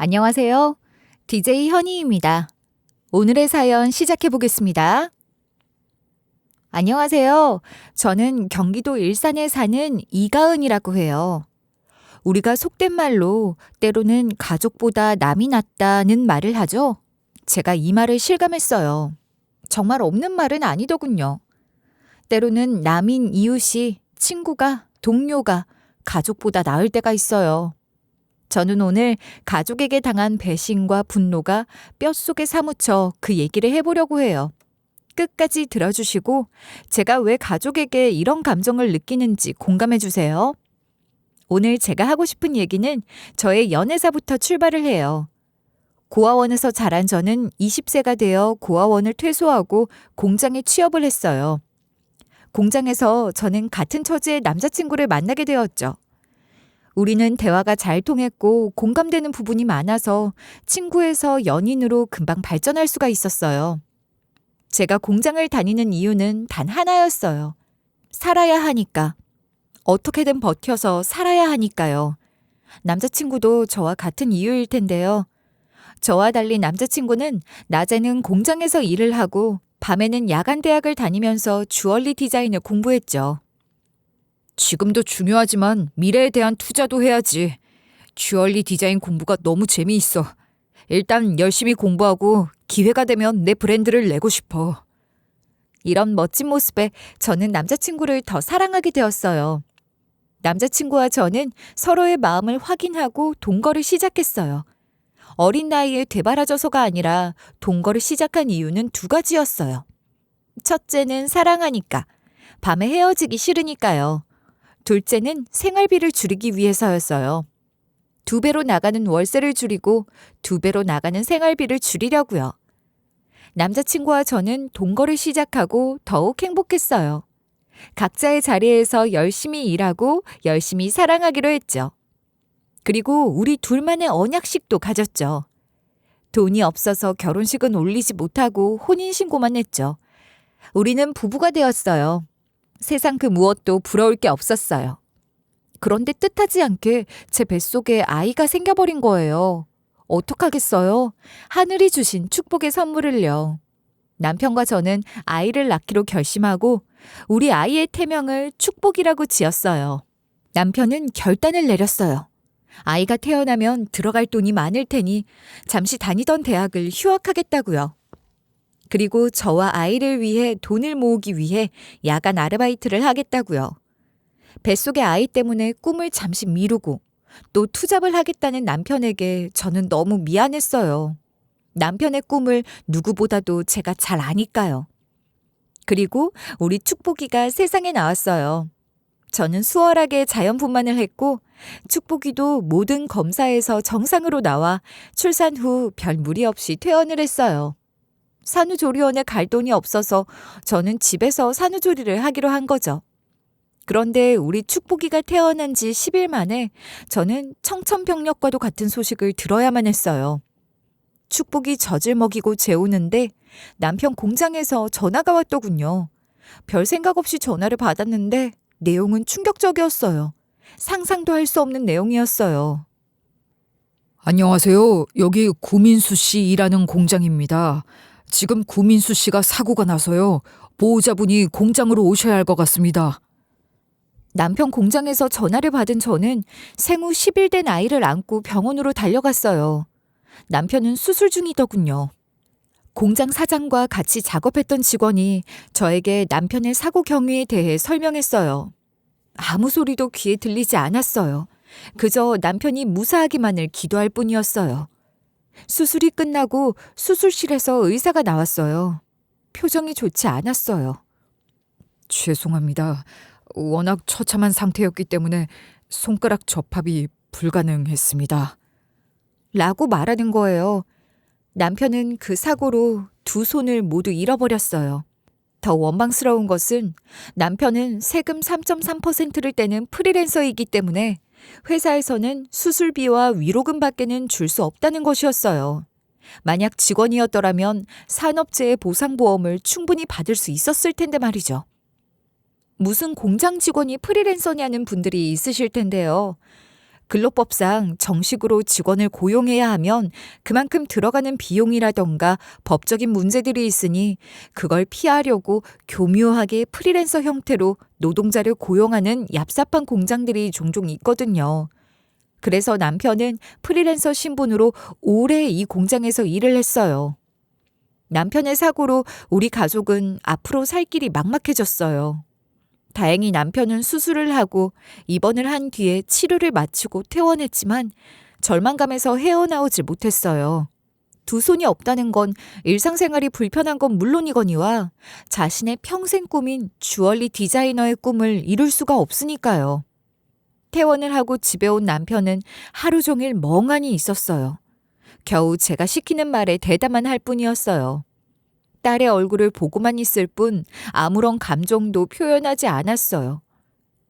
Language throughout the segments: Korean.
안녕하세요. DJ 현희입니다. 오늘의 사연 시작해 보겠습니다. 안녕하세요. 저는 경기도 일산에 사는 이가은이라고 해요. 우리가 속된 말로 때로는 가족보다 남이 낫다는 말을 하죠. 제가 이 말을 실감했어요. 정말 없는 말은 아니더군요. 때로는 남인 이웃이, 친구가, 동료가 가족보다 나을 때가 있어요. 저는 오늘 가족에게 당한 배신과 분노가 뼛속에 사무쳐 그 얘기를 해보려고 해요. 끝까지 들어주시고 제가 왜 가족에게 이런 감정을 느끼는지 공감해 주세요. 오늘 제가 하고 싶은 얘기는 저의 연애사부터 출발을 해요. 고아원에서 자란 저는 20세가 되어 고아원을 퇴소하고 공장에 취업을 했어요. 공장에서 저는 같은 처지의 남자친구를 만나게 되었죠. 우리는 대화가 잘 통했고 공감되는 부분이 많아서 친구에서 연인으로 금방 발전할 수가 있었어요. 제가 공장을 다니는 이유는 단 하나였어요. 살아야 하니까. 어떻게든 버텨서 살아야 하니까요. 남자친구도 저와 같은 이유일 텐데요. 저와 달리 남자친구는 낮에는 공장에서 일을 하고 밤에는 야간 대학을 다니면서 주얼리 디자인을 공부했죠. 지금도 중요하지만 미래에 대한 투자도 해야지. 주얼리 디자인 공부가 너무 재미있어. 일단 열심히 공부하고 기회가 되면 내 브랜드를 내고 싶어. 이런 멋진 모습에 저는 남자친구를 더 사랑하게 되었어요. 남자친구와 저는 서로의 마음을 확인하고 동거를 시작했어요. 어린 나이에 되바라져서가 아니라 동거를 시작한 이유는 두 가지였어요. 첫째는 사랑하니까, 밤에 헤어지기 싫으니까요. 둘째는 생활비를 줄이기 위해서였어요. 2배로 나가는 월세를 줄이고 2배로 나가는 생활비를 줄이려고요. 남자친구와 저는 동거를 시작하고 더욱 행복했어요. 각자의 자리에서 열심히 일하고 열심히 사랑하기로 했죠. 그리고 우리 둘만의 언약식도 가졌죠. 돈이 없어서 결혼식은 올리지 못하고 혼인신고만 했죠. 우리는 부부가 되었어요. 세상 그 무엇도 부러울 게 없었어요. 그런데 뜻하지 않게 제 뱃속에 아이가 생겨버린 거예요. 어떡하겠어요? 하늘이 주신 축복의 선물을요. 남편과 저는 아이를 낳기로 결심하고 우리 아이의 태명을 축복이라고 지었어요. 남편은 결단을 내렸어요. 아이가 태어나면 들어갈 돈이 많을 테니 잠시 다니던 대학을 휴학하겠다고요. 그리고 저와 아이를 위해 돈을 모으기 위해 야간 아르바이트를 하겠다고요. 뱃속의 아이 때문에 꿈을 잠시 미루고 또 투잡을 하겠다는 남편에게 저는 너무 미안했어요. 남편의 꿈을 누구보다도 제가 잘 아니까요. 그리고 우리 축복이가 세상에 나왔어요. 저는 수월하게 자연분만을 했고 축복이도 모든 검사에서 정상으로 나와 출산 후 별 무리 없이 퇴원을 했어요. 산후조리원에 갈 돈이 없어서 저는 집에서 산후조리를 하기로 한 거죠. 그런데 우리 축복이가 태어난 지 10일 만에 저는 청천벽력과도 같은 소식을 들어야만 했어요. 축복이 젖을 먹이고 재우는데 남편 공장에서 전화가 왔더군요. 별 생각 없이 전화를 받았는데 내용은 충격적이었어요. 상상도 할 수 없는 내용이었어요. 안녕하세요. 여기 구민수 씨 일하는 공장입니다. 지금 구민수 씨가 사고가 나서요. 보호자분이 공장으로 오셔야 할 것 같습니다. 남편 공장에서 전화를 받은 저는 생후 10일 된 아이를 안고 병원으로 달려갔어요. 남편은 수술 중이더군요. 공장 사장과 같이 작업했던 직원이 저에게 남편의 사고 경위에 대해 설명했어요. 아무 소리도 귀에 들리지 않았어요. 그저 남편이 무사하기만을 기도할 뿐이었어요. 수술이 끝나고 수술실에서 의사가 나왔어요. 표정이 좋지 않았어요. 죄송합니다. 워낙 처참한 상태였기 때문에 손가락 접합이 불가능했습니다. 라고 말하는 거예요. 남편은 그 사고로 두 손을 모두 잃어버렸어요. 더 원망스러운 것은 남편은 세금 3.3%를 떼는 프리랜서이기 때문에 회사에서는 수술비와 위로금 밖에는 줄 수 없다는 것이었어요. 만약 직원이었더라면 산업재해 보상보험을 충분히 받을 수 있었을 텐데 말이죠. 무슨 공장 직원이 프리랜서냐는 분들이 있으실 텐데요. 근로법상 정식으로 직원을 고용해야 하면 그만큼 들어가는 비용이라던가 법적인 문제들이 있으니 그걸 피하려고 교묘하게 프리랜서 형태로 노동자를 고용하는 얍삽한 공장들이 종종 있거든요. 그래서 남편은 프리랜서 신분으로 오래 이 공장에서 일을 했어요. 남편의 사고로 우리 가족은 앞으로 살 길이 막막해졌어요. 다행히 남편은 수술을 하고 입원을 한 뒤에 치료를 마치고 퇴원했지만 절망감에서 헤어나오질 못했어요. 두 손이 없다는 건 일상생활이 불편한 건 물론이거니와 자신의 평생 꿈인 주얼리 디자이너의 꿈을 이룰 수가 없으니까요. 퇴원을 하고 집에 온 남편은 하루 종일 멍하니 있었어요. 겨우 제가 시키는 말에 대답만 할 뿐이었어요. 딸의 얼굴을 보고만 있을 뿐 아무런 감정도 표현하지 않았어요.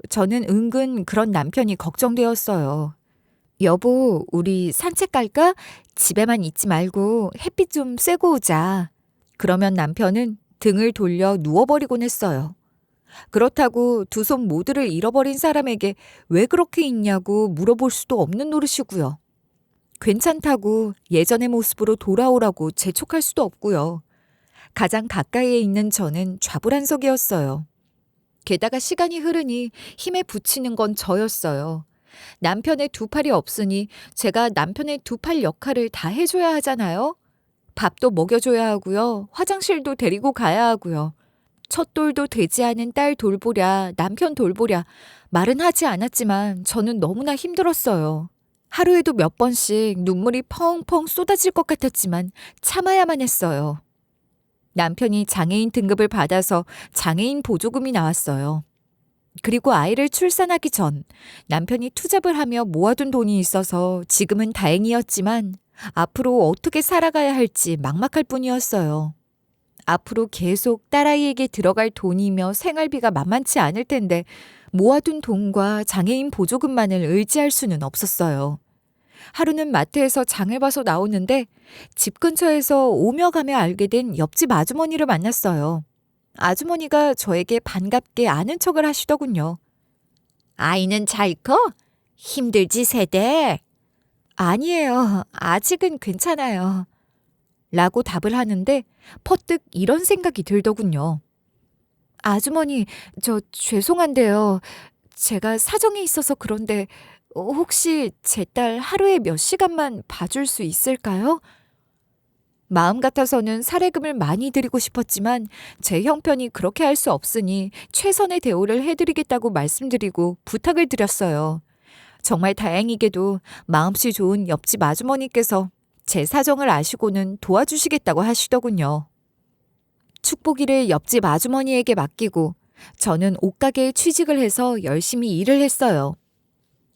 저는 은근 그런 남편이 걱정되었어요. 여보, 우리 산책 갈까? 집에만 있지 말고 햇빛 좀 쐬고 오자. 그러면 남편은 등을 돌려 누워버리곤 했어요. 그렇다고 두 손 모두를 잃어버린 사람에게 왜 그렇게 있냐고 물어볼 수도 없는 노릇이고요. 괜찮다고 예전의 모습으로 돌아오라고 재촉할 수도 없고요. 가장 가까이에 있는 저는 좌불안석이었어요. 게다가 시간이 흐르니 힘에 부치는 건 저였어요. 남편의 두 팔이 없으니 제가 남편의 두 팔 역할을 다 해줘야 하잖아요. 밥도 먹여줘야 하고요. 화장실도 데리고 가야 하고요. 첫 돌도 되지 않은 딸 돌보랴, 남편 돌보랴 말은 하지 않았지만 저는 너무나 힘들었어요. 하루에도 몇 번씩 눈물이 펑펑 쏟아질 것 같았지만 참아야만 했어요. 남편이 장애인 등급을 받아서 장애인 보조금이 나왔어요. 그리고 아이를 출산하기 전 남편이 투잡을 하며 모아둔 돈이 있어서 지금은 다행이었지만 앞으로 어떻게 살아가야 할지 막막할 뿐이었어요. 앞으로 계속 딸아이에게 들어갈 돈이며 생활비가 만만치 않을 텐데 모아둔 돈과 장애인 보조금만을 의지할 수는 없었어요. 하루는 마트에서 장을 봐서 나오는데 집 근처에서 오며 가며 알게 된 옆집 아주머니를 만났어요. 아주머니가 저에게 반갑게 아는 척을 하시더군요. 아이는 잘 커? 힘들지 세대? 아니에요. 아직은 괜찮아요. 라고 답을 하는데 퍼뜩 이런 생각이 들더군요. 아주머니, 저 죄송한데요. 제가 사정이 있어서 그런데 혹시 제 딸 하루에 몇 시간만 봐줄 수 있을까요? 마음 같아서는 사례금을 많이 드리고 싶었지만 제 형편이 그렇게 할 수 없으니 최선의 대우를 해드리겠다고 말씀드리고 부탁을 드렸어요. 정말 다행히게도 마음씨 좋은 옆집 아주머니께서 제 사정을 아시고는 도와주시겠다고 하시더군요. 축복이를 옆집 아주머니에게 맡기고 저는 옷가게에 취직을 해서 열심히 일을 했어요.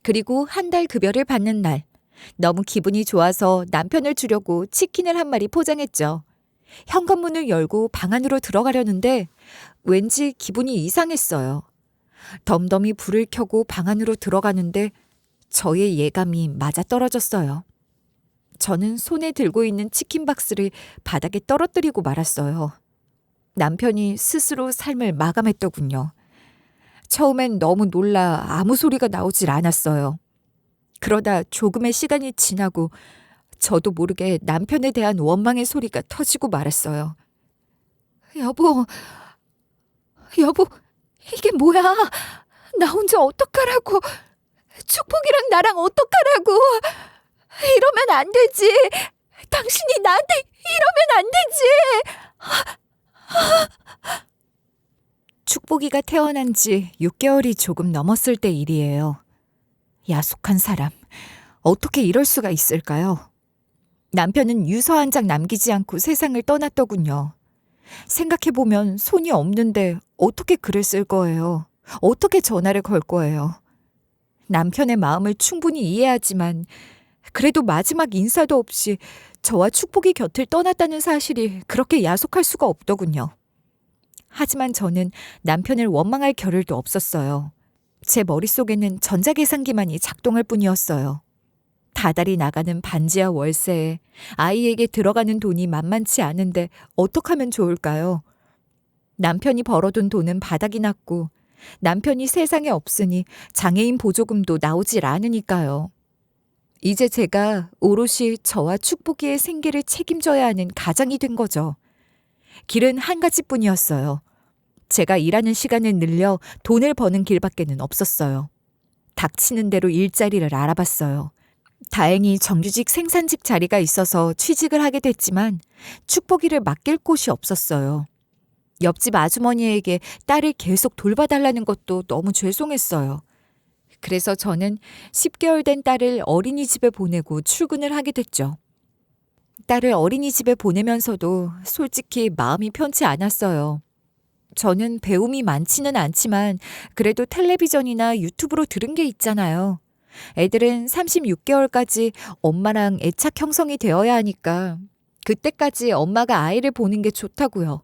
그리고 한 달 급여를 받는 날, 너무 기분이 좋아서 남편을 주려고 치킨을 한 마리 포장했죠. 현관문을 열고 방 안으로 들어가려는데 왠지 기분이 이상했어요. 덤덤히 불을 켜고 방 안으로 들어가는데 저의 예감이 맞아떨어졌어요. 저는 손에 들고 있는 치킨 박스를 바닥에 떨어뜨리고 말았어요. 남편이 스스로 삶을 마감했더군요. 처음엔 너무 놀라 아무 소리가 나오질 않았어요. 그러다 조금의 시간이 지나고 저도 모르게 남편에 대한 원망의 소리가 터지고 말았어요. 여보, 이게 뭐야? 나 혼자 어떡하라고? 축복이랑 나랑 어떡하라고? 이러면 안 되지. 당신이 나한테 이러면 안 되지. 축복이가 태어난 지 6개월이 조금 넘었을 때 일이에요. 야속한 사람, 어떻게 이럴 수가 있을까요? 남편은 유서 한 장 남기지 않고 세상을 떠났더군요. 생각해보면 손이 없는데 어떻게 글을 쓸 거예요? 어떻게 전화를 걸 거예요? 남편의 마음을 충분히 이해하지만 그래도 마지막 인사도 없이 저와 축복이 곁을 떠났다는 사실이 그렇게 야속할 수가 없더군요. 하지만 저는 남편을 원망할 겨를도 없었어요. 제 머릿속에는 전자계산기만이 작동할 뿐이었어요. 다달이 나가는 반지하 월세에 아이에게 들어가는 돈이 만만치 않은데 어떡하면 좋을까요? 남편이 벌어둔 돈은 바닥이 났고 남편이 세상에 없으니 장애인 보조금도 나오질 않으니까요. 이제 제가 오롯이 저와 축복이의 생계를 책임져야 하는 가장이 된 거죠. 길은 한 가지뿐이었어요. 제가 일하는 시간을 늘려 돈을 버는 길밖에는 없었어요. 닥치는 대로 일자리를 알아봤어요. 다행히 정규직 생산직 자리가 있어서 취직을 하게 됐지만 축복이를 맡길 곳이 없었어요. 옆집 아주머니에게 딸을 계속 돌봐달라는 것도 너무 죄송했어요. 그래서 저는 10개월 된 딸을 어린이집에 보내고 출근을 하게 됐죠. 딸을 어린이집에 보내면서도 솔직히 마음이 편치 않았어요. 저는 배움이 많지는 않지만 그래도 텔레비전이나 유튜브로 들은 게 있잖아요. 애들은 36개월까지 엄마랑 애착 형성이 되어야 하니까 그때까지 엄마가 아이를 보는 게 좋다고요.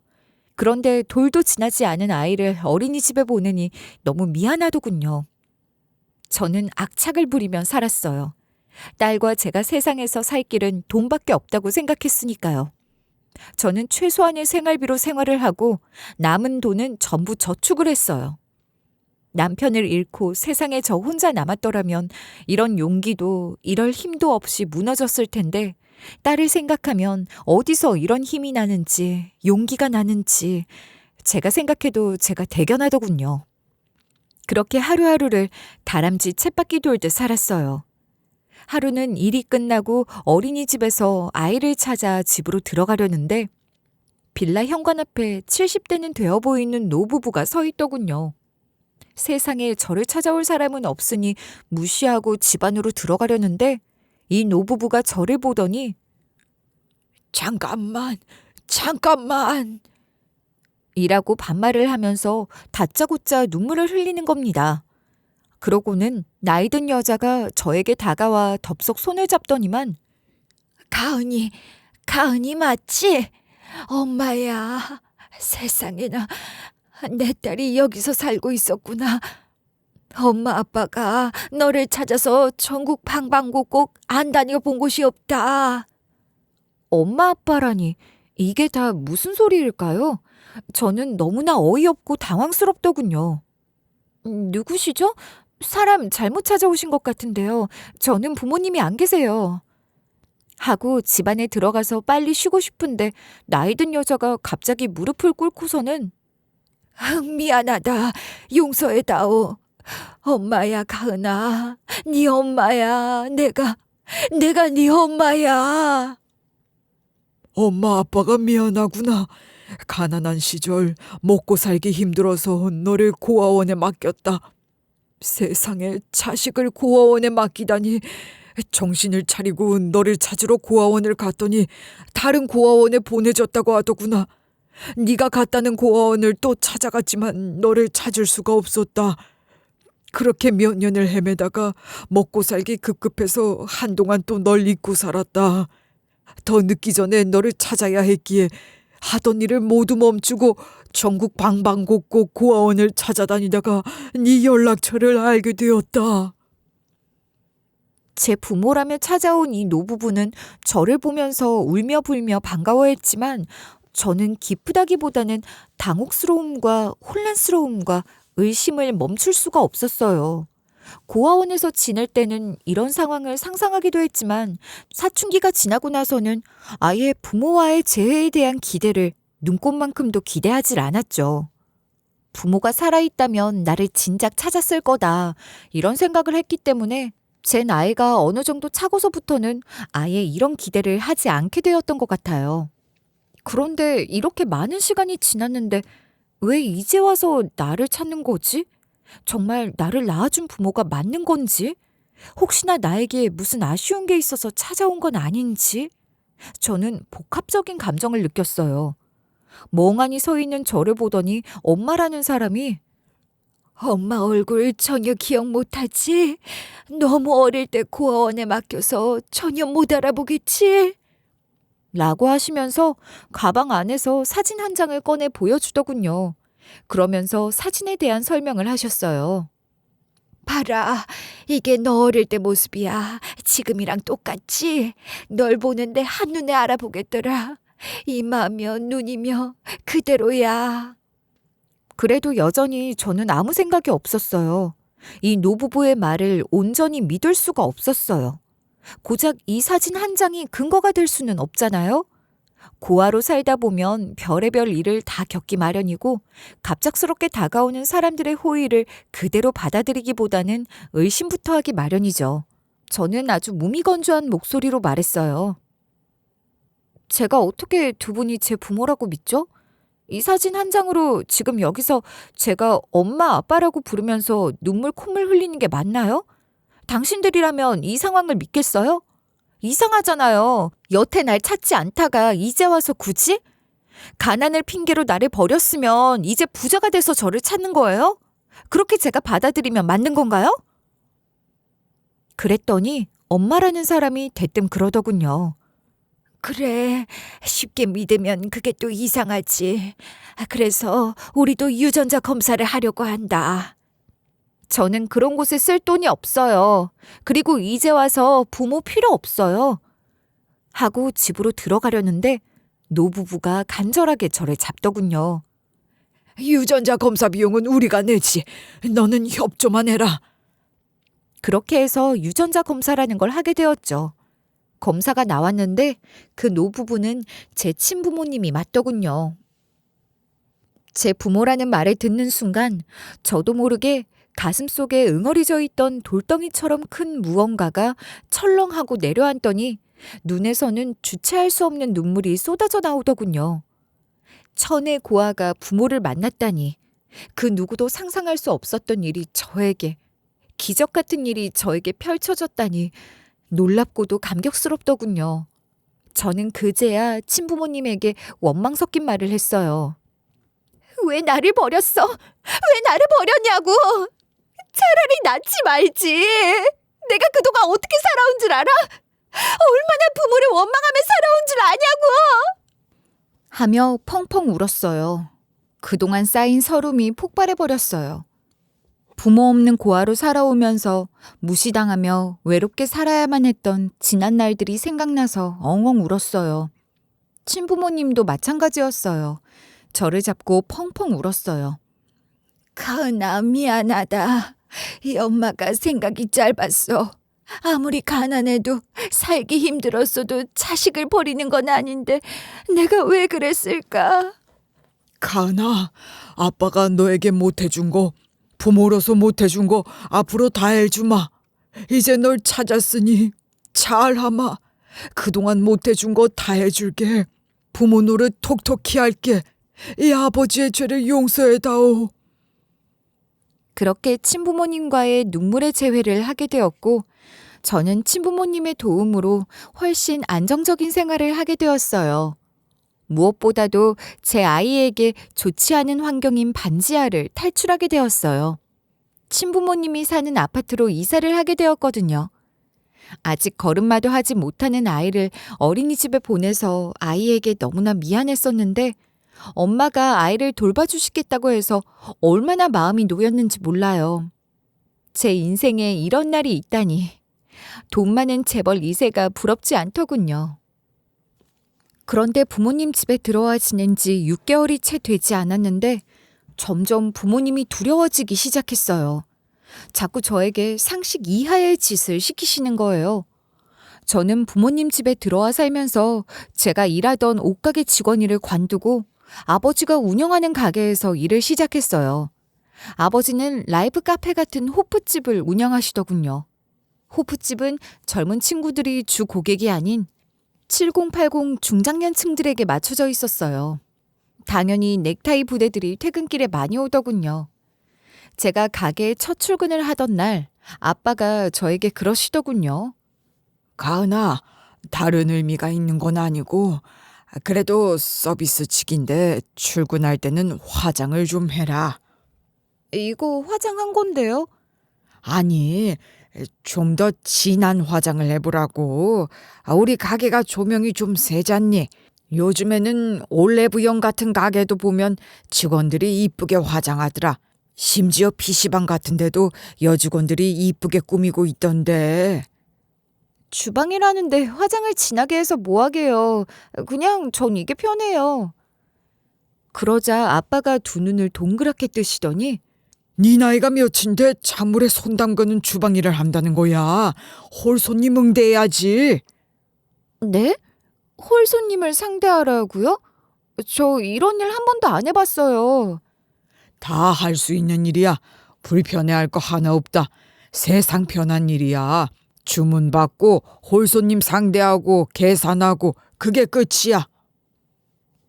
그런데 돌도 지나지 않은 아이를 어린이집에 보내니 너무 미안하더군요. 저는 악착을 부리며 살았어요. 딸과 제가 세상에서 살 길은 돈밖에 없다고 생각했으니까요. 저는 최소한의 생활비로 생활을 하고 남은 돈은 전부 저축을 했어요. 남편을 잃고 세상에 저 혼자 남았더라면 이런 용기도 이럴 힘도 없이 무너졌을 텐데 딸을 생각하면 어디서 이런 힘이 나는지 용기가 나는지 제가 생각해도 제가 대견하더군요. 그렇게 하루하루를 다람쥐 쳇바퀴 돌듯 살았어요. 하루는 일이 끝나고 어린이집에서 아이를 찾아 집으로 들어가려는데 빌라 현관 앞에 70대는 되어 보이는 노부부가 서 있더군요. 세상에 저를 찾아올 사람은 없으니 무시하고 집 안으로 들어가려는데 이 노부부가 저를 보더니 잠깐만 이라고 반말을 하면서 다짜고짜 눈물을 흘리는 겁니다. 그러고는 나이든 여자가 저에게 다가와 덥석 손을 잡더니만 가은이 맞지? 엄마야, 세상에나 내 딸이 여기서 살고 있었구나. 엄마 아빠가 너를 찾아서 전국 방방곡곡 안 다녀본 곳이 없다. 엄마 아빠라니 이게 다 무슨 소리일까요? 저는 너무나 어이없고 당황스럽더군요. 누구시죠? 사람 잘못 찾아오신 것 같은데요. 저는 부모님이 안 계세요. 하고 집 안에 들어가서 빨리 쉬고 싶은데 나이든 여자가 갑자기 무릎을 꿇고서는 미안하다. 용서해다오. 엄마야 가은아. 네 엄마야. 내가 네 엄마야. 엄마 아빠가 미안하구나. 가난한 시절 먹고 살기 힘들어서 너를 고아원에 맡겼다. 세상에 자식을 고아원에 맡기다니. 정신을 차리고 너를 찾으러 고아원을 갔더니 다른 고아원에 보내졌다고 하더구나. 네가 갔다는 고아원을 또 찾아갔지만 너를 찾을 수가 없었다. 그렇게 몇 년을 헤매다가 먹고 살기 급급해서 한동안 또 널 잊고 살았다. 더 늦기 전에 너를 찾아야 했기에 하던 일을 모두 멈추고 전국 방방곡곡 고아원을 찾아다니다가 네 연락처를 알게 되었다. 제 부모라며 찾아온 이 노부부는 저를 보면서 울며 불며 반가워했지만 저는 기쁘다기보다는 당혹스러움과 혼란스러움과 의심을 멈출 수가 없었어요. 고아원에서 지낼 때는 이런 상황을 상상하기도 했지만 사춘기가 지나고 나서는 아예 부모와의 재회에 대한 기대를 눈꽃만큼도 기대하질 않았죠. 부모가 살아있다면 나를 진작 찾았을 거다 이런 생각을 했기 때문에 제 나이가 어느 정도 차고서부터는 아예 이런 기대를 하지 않게 되었던 것 같아요. 그런데 이렇게 많은 시간이 지났는데 왜 이제 와서 나를 찾는 거지? 정말 나를 낳아준 부모가 맞는 건지? 혹시나 나에게 무슨 아쉬운 게 있어서 찾아온 건 아닌지? 저는 복합적인 감정을 느꼈어요. 멍하니 서 있는 저를 보더니 엄마라는 사람이 엄마 얼굴 전혀 기억 못하지? 너무 어릴 때 고아원에 맡겨서 전혀 못 알아보겠지? 라고 하시면서 가방 안에서 사진 한 장을 꺼내 보여주더군요. 그러면서 사진에 대한 설명을 하셨어요. 봐라, 이게 너 어릴 때 모습이야. 지금이랑 똑같지? 널 보는데 한눈에 알아보겠더라. 이마며 눈이며 그대로야. 그래도 여전히 저는 아무 생각이 없었어요. 이 노부부의 말을 온전히 믿을 수가 없었어요. 고작 이 사진 한 장이 근거가 될 수는 없잖아요? 고아로 살다 보면 별의별 일을 다 겪기 마련이고 갑작스럽게 다가오는 사람들의 호의를 그대로 받아들이기보다는 의심부터 하기 마련이죠. 저는 아주 무미건조한 목소리로 말했어요. 제가 어떻게 두 분이 제 부모라고 믿죠? 이 사진 한 장으로 지금 여기서 제가 엄마 아빠라고 부르면서 눈물 콧물 흘리는 게 맞나요? 당신들이라면 이 상황을 믿겠어요? 이상하잖아요. 여태 날 찾지 않다가 이제 와서 굳이? 가난을 핑계로 나를 버렸으면 이제 부자가 돼서 저를 찾는 거예요? 그렇게 제가 받아들이면 맞는 건가요? 그랬더니 엄마라는 사람이 대뜸 그러더군요. 그래, 쉽게 믿으면 그게 또 이상하지. 그래서 우리도 유전자 검사를 하려고 한다. 저는 그런 곳에 쓸 돈이 없어요. 그리고 이제 와서 부모 필요 없어요. 하고 집으로 들어가려는데 노부부가 간절하게 저를 잡더군요. 유전자 검사 비용은 우리가 내지. 너는 협조만 해라. 그렇게 해서 유전자 검사라는 걸 하게 되었죠. 검사가 나왔는데 그 노부부는 제 친부모님이 맞더군요. 제 부모라는 말을 듣는 순간 저도 모르게 가슴속에 응어리져 있던 돌덩이처럼 큰 무언가가 철렁하고 내려앉더니 눈에서는 주체할 수 없는 눈물이 쏟아져 나오더군요. 천의 고아가 부모를 만났다니 그 누구도 상상할 수 없었던 일이 저에게, 기적 같은 일이 저에게 펼쳐졌다니 놀랍고도 감격스럽더군요. 저는 그제야 친부모님에게 원망 섞인 말을 했어요. 왜 나를 버렸어? 왜 나를 버렸냐고! 차라리 낳지 말지! 내가 그동안 어떻게 살아온 줄 알아? 얼마나 부모를 원망하며 살아온 줄 아냐고! 하며 펑펑 울었어요. 그동안 쌓인 서름이 폭발해버렸어요. 부모 없는 고아로 살아오면서 무시당하며 외롭게 살아야만 했던 지난 날들이 생각나서 엉엉 울었어요. 친부모님도 마찬가지였어요. 저를 잡고 펑펑 울었어요. 가은아, 미안하다. 이 엄마가 생각이 짧았어. 아무리 가난해도 살기 힘들었어도 자식을 버리는 건 아닌데 내가 왜 그랬을까? 가은아, 아빠가 너에게 못해준 거, 부모로서 못해준 거 앞으로 다 해주마. 이제 널 찾았으니 잘하마. 그동안 못해준 거 다 해줄게. 부모 노릇 톡톡히 할게. 이 아버지의 죄를 용서해다오. 그렇게 친부모님과의 눈물의 재회를 하게 되었고 저는 친부모님의 도움으로 훨씬 안정적인 생활을 하게 되었어요. 무엇보다도 제 아이에게 좋지 않은 환경인 반지하를 탈출하게 되었어요. 친부모님이 사는 아파트로 이사를 하게 되었거든요. 아직 걸음마도 하지 못하는 아이를 어린이집에 보내서 아이에게 너무나 미안했었는데 엄마가 아이를 돌봐주시겠다고 해서 얼마나 마음이 놓였는지 몰라요. 제 인생에 이런 날이 있다니 돈 많은 재벌 2세가 부럽지 않더군요. 그런데 부모님 집에 들어와 지낸 지 6개월이 채 되지 않았는데 점점 부모님이 두려워지기 시작했어요. 자꾸 저에게 상식 이하의 짓을 시키시는 거예요. 저는 부모님 집에 들어와 살면서 제가 일하던 옷가게 직원 일을 관두고 아버지가 운영하는 가게에서 일을 시작했어요. 아버지는 라이브 카페 같은 호프집을 운영하시더군요. 호프집은 젊은 친구들이 주 고객이 아닌 7080 중장년층들에게 맞춰져 있었어요. 당연히 넥타이 부대들이 퇴근길에 많이 오더군요. 제가 가게에 첫 출근을 하던 날 아빠가 저에게 그러시더군요. 가은아, 다른 의미가 있는 건 아니고 그래도 서비스직인데 출근할 때는 화장을 좀 해라. 이거 화장한 건데요? 아니, 좀 더 진한 화장을 해보라고. 우리 가게가 조명이 좀 세잖니. 요즘에는 올레브영 같은 가게도 보면 직원들이 이쁘게 화장하더라. 심지어 PC방 같은 데도 여직원들이 이쁘게 꾸미고 있던데. 주방이라는데 화장을 진하게 해서 뭐하게요. 그냥 전 이게 편해요. 그러자 아빠가 두 눈을 동그랗게 뜨시더니 네 나이가 몇인데 찬물에 손 담그는 주방 일을 한다는 거야. 홀 손님 응대해야지. 네? 홀 손님을 상대하라고요? 저 이런 일 한 번도 안 해봤어요. 다 할 수 있는 일이야. 불편해할 거 하나 없다. 세상 편한 일이야. 주문 받고 홀 손님 상대하고 계산하고 그게 끝이야.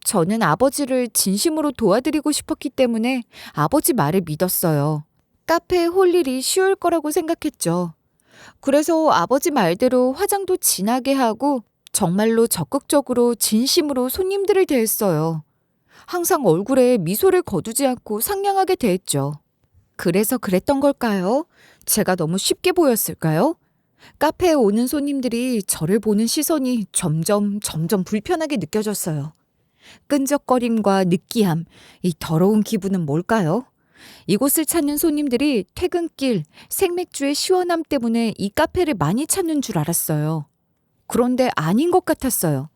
저는 아버지를 진심으로 도와드리고 싶었기 때문에 아버지 말을 믿었어요. 카페에 홀 일이 쉬울 거라고 생각했죠. 그래서 아버지 말대로 화장도 진하게 하고 정말로 적극적으로 진심으로 손님들을 대했어요. 항상 얼굴에 미소를 거두지 않고 상냥하게 대했죠. 그래서 그랬던 걸까요? 제가 너무 쉽게 보였을까요? 카페에 오는 손님들이 저를 보는 시선이 점점 불편하게 느껴졌어요. 끈적거림과 느끼함, 이 더러운 기분은 뭘까요? 이곳을 찾는 손님들이 퇴근길, 생맥주의 시원함 때문에 이 카페를 많이 찾는 줄 알았어요. 그런데 아닌 것 같았어요.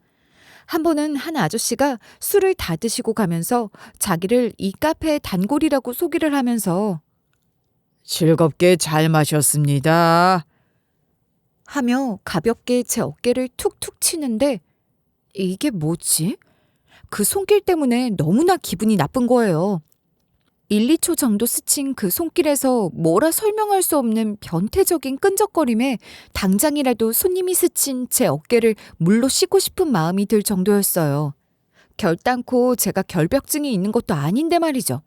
한 번은 한 아저씨가 술을 다 드시고 가면서 자기를 이 카페의 단골이라고 소개를 하면서 즐겁게 잘 마셨습니다. 하며 가볍게 제 어깨를 툭툭 치는데 이게 뭐지? 그 손길 때문에 너무나 기분이 나쁜 거예요. 1, 2초 정도 스친 그 손길에서 뭐라 설명할 수 없는 변태적인 끈적거림에 당장이라도 손님이 스친 제 어깨를 물로 씻고 싶은 마음이 들 정도였어요. 결단코 제가 결벽증이 있는 것도 아닌데 말이죠.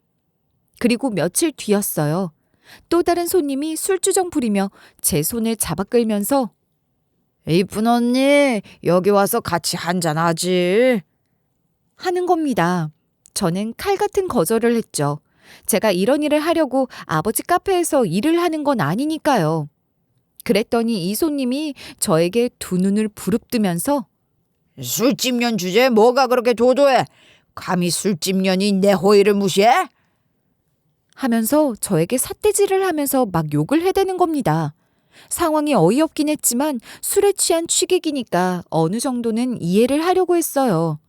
그리고 며칠 뒤였어요. 또 다른 손님이 술주정 부리며 제 손을 잡아 끌면서 이쁜 언니, 여기 와서 같이 한잔하지. 하는 겁니다. 저는 칼 같은 거절을 했죠. 제가 이런 일을 하려고 아버지 카페에서 일을 하는 건 아니니까요. 그랬더니 이 손님이 저에게 두 눈을 부릅뜨면서 술집년 주제에 뭐가 그렇게 도도해? 감히 술집년이 내 호의를 무시해? 하면서 저에게 삿대질을 하면서 막 욕을 해대는 겁니다. 상황이 어이없긴 했지만 술에 취한 취객이니까 어느 정도는 이해를 하려고 했어요.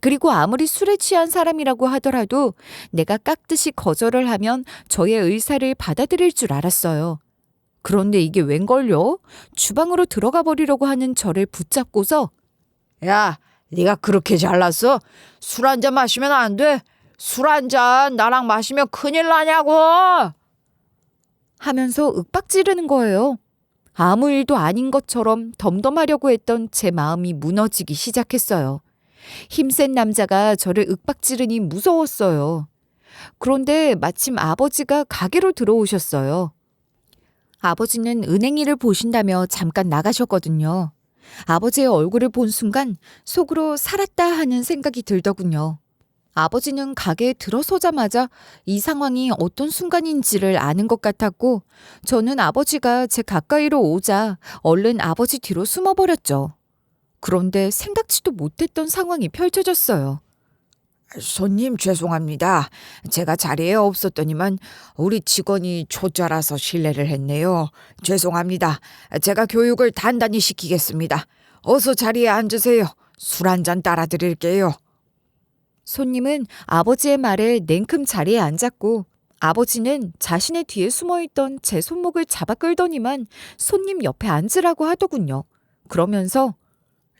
그리고 아무리 술에 취한 사람이라고 하더라도 내가 깍듯이 거절을 하면 저의 의사를 받아들일 줄 알았어요. 그런데 이게 웬걸요? 주방으로 들어가 버리려고 하는 저를 붙잡고서 야, 네가 그렇게 잘났어? 술 한 잔 마시면 안 돼? 술 한 잔 나랑 마시면 큰일 나냐고! 하면서 윽박 지르는 거예요. 아무 일도 아닌 것처럼 덤덤하려고 했던 제 마음이 무너지기 시작했어요. 힘센 남자가 저를 윽박지르니 무서웠어요. 그런데 마침 아버지가 가게로 들어오셨어요. 아버지는 은행 일을 보신다며 잠깐 나가셨거든요. 아버지의 얼굴을 본 순간 속으로 살았다 하는 생각이 들더군요. 아버지는 가게에 들어서자마자 이 상황이 어떤 순간인지를 아는 것 같았고 저는 아버지가 제 가까이로 오자 얼른 아버지 뒤로 숨어버렸죠. 그런데 생각지도 못했던 상황이 펼쳐졌어요. 손님 죄송합니다. 제가 자리에 없었더니만 우리 직원이 초짜라서 실례를 했네요. 죄송합니다. 제가 교육을 단단히 시키겠습니다. 어서 자리에 앉으세요. 술 한 잔 따라 드릴게요. 손님은 아버지의 말에 냉큼 자리에 앉았고 아버지는 자신의 뒤에 숨어있던 제 손목을 잡아 끌더니만 손님 옆에 앉으라고 하더군요. 그러면서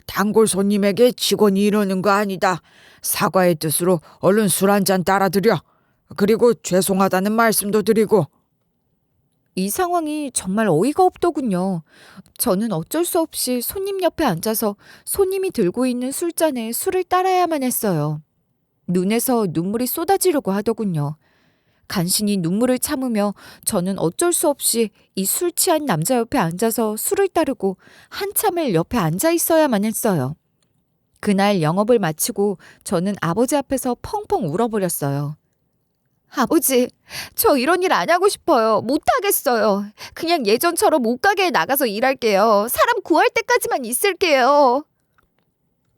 단골 손님에게 직원이 이러는 거 아니다. 사과의 뜻으로 얼른 술 한 잔 따라 드려. 그리고 죄송하다는 말씀도 드리고. 이 상황이 정말 어이가 없더군요. 저는 어쩔 수 없이 손님 옆에 앉아서 손님이 들고 있는 술잔에 술을 따라야만 했어요. 눈에서 눈물이 쏟아지려고 하더군요. 간신히 눈물을 참으며 저는 어쩔 수 없이 이 술 취한 남자 옆에 앉아서 술을 따르고 한참을 옆에 앉아 있어야만 했어요. 그날 영업을 마치고 저는 아버지 앞에서 펑펑 울어버렸어요. 아버지, 저 이런 일 안 하고 싶어요. 못 하겠어요. 그냥 예전처럼 옷가게에 나가서 일할게요. 사람 구할 때까지만 있을게요.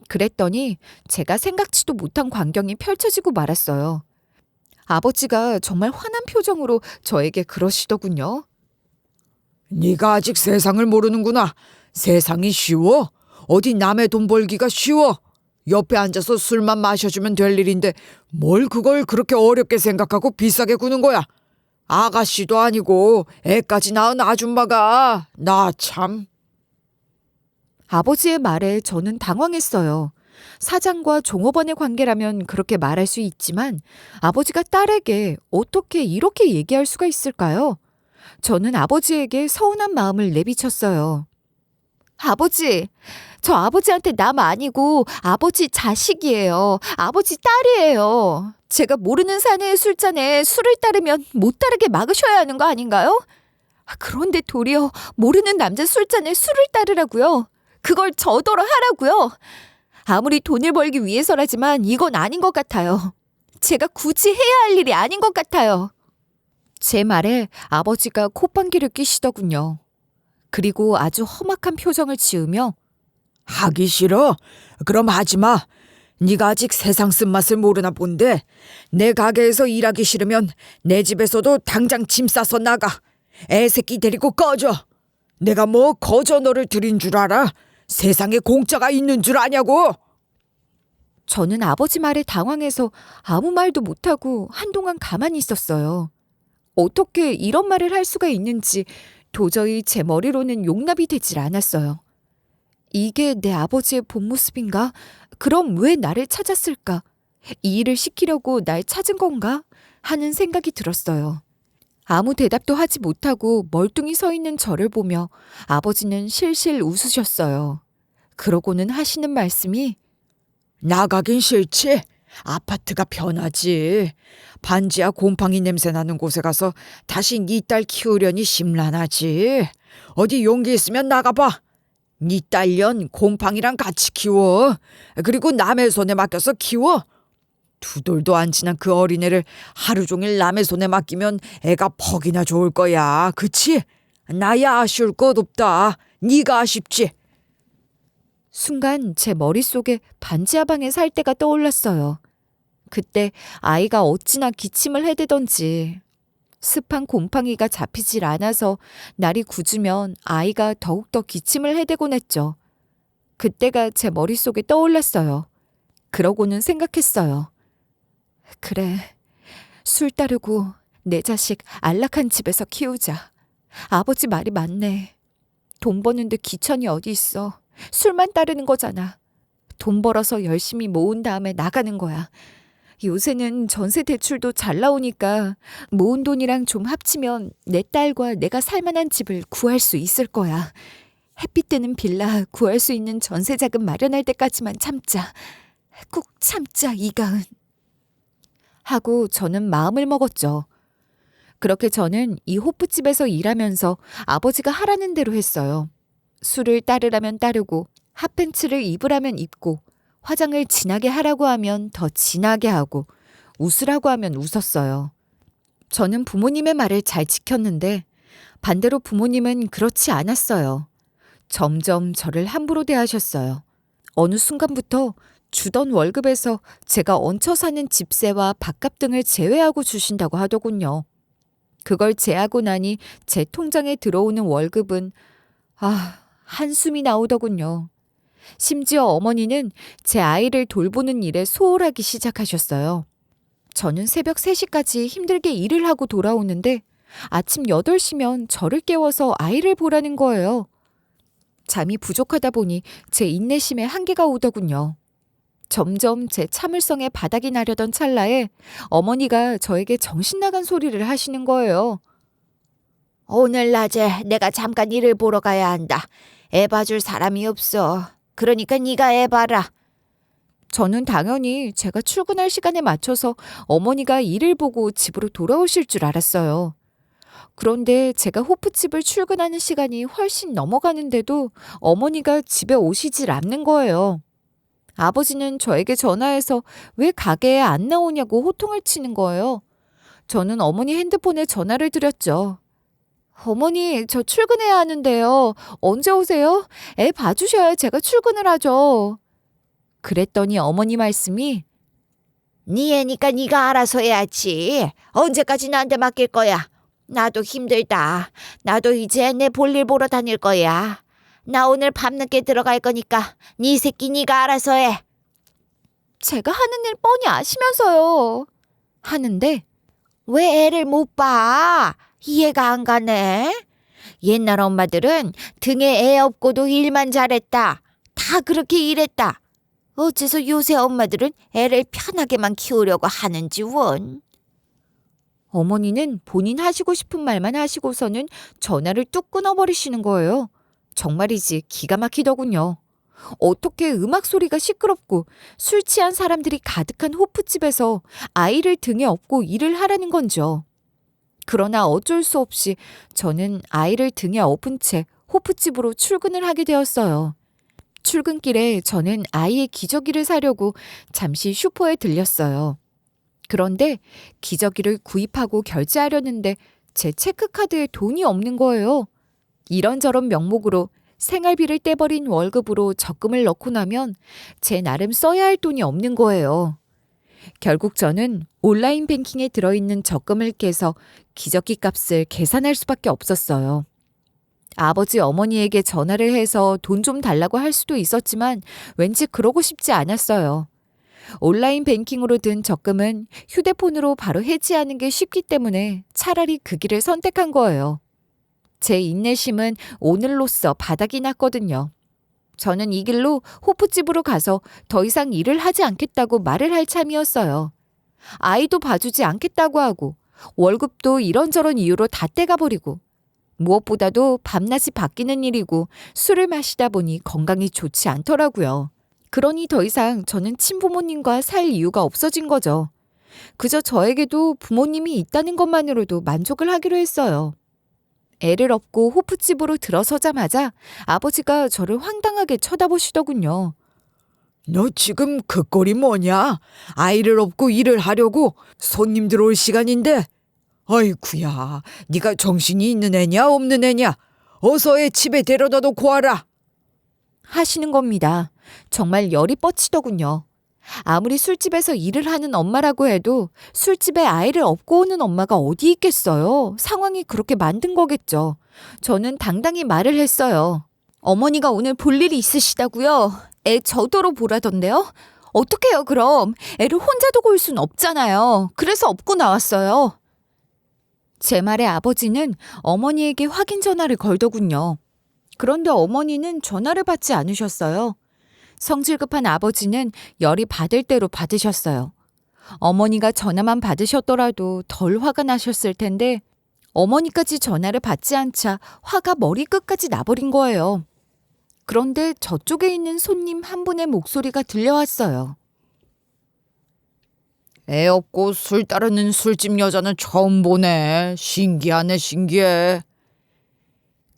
그랬더니 제가 생각지도 못한 광경이 펼쳐지고 말았어요. 아버지가 정말 화난 표정으로 저에게 그러시더군요. 네가 아직 세상을 모르는구나. 세상이 쉬워? 어디 남의 돈 벌기가 쉬워? 옆에 앉아서 술만 마셔주면 될 일인데 뭘 그걸 그렇게 어렵게 생각하고 비싸게 구는 거야. 아가씨도 아니고 애까지 낳은 아줌마가 나 참. 아버지의 말에 저는 당황했어요. 사장과 종업원의 관계라면 그렇게 말할 수 있지만 아버지가 딸에게 어떻게 이렇게 얘기할 수가 있을까요? 저는 아버지에게 서운한 마음을 내비쳤어요. 아버지, 저 아버지한테 남 아니고 아버지 자식이에요. 아버지 딸이에요. 제가 모르는 사내의 술잔에 술을 따르면 못 따르게 막으셔야 하는 거 아닌가요? 그런데 도리어 모르는 남자 술잔에 술을 따르라고요. 그걸 저더러 하라고요. 아무리 돈을 벌기 위해서라지만 이건 아닌 것 같아요. 제가 굳이 해야 할 일이 아닌 것 같아요. 제 말에 아버지가 콧방귀를 뀌시더군요. 그리고 아주 험악한 표정을 지으며 하기 싫어? 그럼 하지 마. 네가 아직 세상 쓴맛을 모르나 본데 내 가게에서 일하기 싫으면 내 집에서도 당장 짐 싸서 나가. 애새끼 데리고 꺼져. 내가 뭐 거저 너를 들인 줄 알아? 세상에 공짜가 있는 줄 아냐고. 저는 아버지 말에 당황해서 아무 말도 못하고 한동안 가만히 있었어요. 어떻게 이런 말을 할 수가 있는지 도저히 제 머리로는 용납이 되질 않았어요. 이게 내 아버지의 본 모습인가? 그럼 왜 나를 찾았을까? 이 일을 시키려고 날 찾은 건가? 하는 생각이 들었어요. 아무 대답도 하지 못하고 멀뚱히 서 있는 저를 보며 아버지는 실실 웃으셨어요. 그러고는 하시는 말씀이 나가긴 싫지? 아파트가 편하지. 반지하 곰팡이 냄새 나는 곳에 가서 다시 네 딸 키우려니 심란하지. 어디 용기 있으면 나가봐. 네 딸년 곰팡이랑 같이 키워. 그리고 남의 손에 맡겨서 키워. 2돌도 안 지난 그 어린애를 하루 종일 남의 손에 맡기면 애가 퍽이나 좋을 거야. 그치? 나야 아쉬울 것 없다. 네가 아쉽지? 순간 제 머릿속에 반지하방에 살 때가 떠올랐어요. 그때 아이가 어찌나 기침을 해대던지 습한 곰팡이가 잡히질 않아서 날이 굳으면 아이가 더욱더 기침을 해대곤 했죠. 그때가 제 머릿속에 떠올랐어요. 그러고는 생각했어요. 그래, 술 따르고 내 자식 안락한 집에서 키우자. 아버지 말이 맞네. 돈 버는데 귀천이 어디 있어. 술만 따르는 거잖아. 돈 벌어서 열심히 모은 다음에 나가는 거야. 요새는 전세 대출도 잘 나오니까 모은 돈이랑 좀 합치면 내 딸과 내가 살만한 집을 구할 수 있을 거야. 햇빛 드는 빌라 구할 수 있는 전세 자금 마련할 때까지만 참자. 꾹 참자, 이가은. 하고 저는 마음을 먹었죠. 그렇게 저는 이 호프집에서 일하면서 아버지가 하라는 대로 했어요. 술을 따르라면 따르고 핫팬츠를 입으라면 입고 화장을 진하게 하라고 하면 더 진하게 하고 웃으라고 하면 웃었어요. 저는 부모님의 말을 잘 지켰는데 반대로 부모님은 그렇지 않았어요. 점점 저를 함부로 대하셨어요. 어느 순간부터 주던 월급에서 제가 얹혀 사는 집세와 밥값 등을 제외하고 주신다고 하더군요. 그걸 제하고 나니 제 통장에 들어오는 월급은 한숨이 나오더군요. 심지어 어머니는 제 아이를 돌보는 일에 소홀하기 시작하셨어요. 저는 새벽 3시까지 힘들게 일을 하고 돌아오는데 아침 8시면 저를 깨워서 아이를 보라는 거예요. 잠이 부족하다 보니 제 인내심에 한계가 오더군요. 점점 제 참을성에 바닥이 나려던 찰나에 어머니가 저에게 정신 나간 소리를 하시는 거예요. 오늘 낮에 내가 잠깐 일을 보러 가야 한다. 애 봐줄 사람이 없어. 그러니까 네가 애 봐라. 저는 당연히 제가 출근할 시간에 맞춰서 어머니가 일을 보고 집으로 돌아오실 줄 알았어요. 그런데 제가 호프집을 출근하는 시간이 훨씬 넘어가는데도 어머니가 집에 오시질 않는 거예요. 아버지는 저에게 전화해서 왜 가게에 안 나오냐고 호통을 치는 거예요. 저는 어머니 핸드폰에 전화를 드렸죠. 어머니, 저 출근해야 하는데요. 언제 오세요? 애 봐주셔야 제가 출근을 하죠. 그랬더니 어머니 말씀이 네 애니까 네가 알아서 해야지. 언제까지 나한테 맡길 거야? 나도 힘들다. 나도 이제 내 볼일 보러 다닐 거야. 나 오늘 밤늦게 들어갈 거니까 네 새끼 네가 알아서 해. 제가 하는 일 뻔히 아시면서요. 하는데 왜 애를 못 봐? 이해가 안 가네. 옛날 엄마들은 등에 애 업고도 일만 잘했다. 다 그렇게 일했다. 어째서 요새 엄마들은 애를 편하게만 키우려고 하는지 원. 어머니는 본인 하시고 싶은 말만 하시고서는 전화를 뚝 끊어버리시는 거예요. 정말이지 기가 막히더군요. 어떻게 음악 소리가 시끄럽고 술 취한 사람들이 가득한 호프집에서 아이를 등에 업고 일을 하라는 건지요. 그러나 어쩔 수 없이 저는 아이를 등에 업은 채 호프집으로 출근을 하게 되었어요. 출근길에 저는 아이의 기저귀를 사려고 잠시 슈퍼에 들렸어요. 그런데 기저귀를 구입하고 결제하려는데 제 체크카드에 돈이 없는 거예요. 이런저런 명목으로 생활비를 떼버린 월급으로 적금을 넣고 나면 제 나름 써야 할 돈이 없는 거예요. 결국 저는 온라인 뱅킹에 들어있는 적금을 깨서 기저귀 값을 계산할 수밖에 없었어요. 아버지 어머니에게 전화를 해서 돈 좀 달라고 할 수도 있었지만 왠지 그러고 싶지 않았어요. 온라인 뱅킹으로 든 적금은 휴대폰으로 바로 해지하는 게 쉽기 때문에 차라리 그 길을 선택한 거예요. 제 인내심은 오늘로써 바닥이 났거든요. 저는 이 길로 호프집으로 가서 더 이상 일을 하지 않겠다고 말을 할 참이었어요. 아이도 봐주지 않겠다고 하고 월급도 이런저런 이유로 다 떼가버리고 무엇보다도 밤낮이 바뀌는 일이고 술을 마시다 보니 건강이 좋지 않더라고요. 그러니 더 이상 저는 친부모님과 살 이유가 없어진 거죠. 그저 저에게도 부모님이 있다는 것만으로도 만족을 하기로 했어요. 애를 업고 호프집으로 들어서자마자 아버지가 저를 황당하게 쳐다보시더군요. 너 지금 그 꼴이 뭐냐? 아이를 업고 일을 하려고 손님 들어올 시간인데. 아이쿠야, 네가 정신이 있는 애냐 없는 애냐? 어서 애 집에 데려다 놓고 와라. 하시는 겁니다. 정말 열이 뻗치더군요. 아무리 술집에서 일을 하는 엄마라고 해도 술집에 아이를 업고 오는 엄마가 어디 있겠어요. 상황이 그렇게 만든 거겠죠. 저는 당당히 말을 했어요. 어머니가 오늘 볼 일이 있으시다고요? 애 저더러 보라던데요? 어떡해요 그럼? 애를 혼자 두고 올 순 없잖아요. 그래서 업고 나왔어요. 제 말에 아버지는 어머니에게 확인 전화를 걸더군요. 그런데 어머니는 전화를 받지 않으셨어요. 성질 급한 아버지는 열이 받을 대로 받으셨어요. 어머니가 전화만 받으셨더라도 덜 화가 나셨을 텐데 어머니까지 전화를 받지 않자 화가 머리끝까지 나버린 거예요. 그런데 저쪽에 있는 손님 한 분의 목소리가 들려왔어요. 애 없고 술 따르는 술집 여자는 처음 보네. 신기하네, 신기해.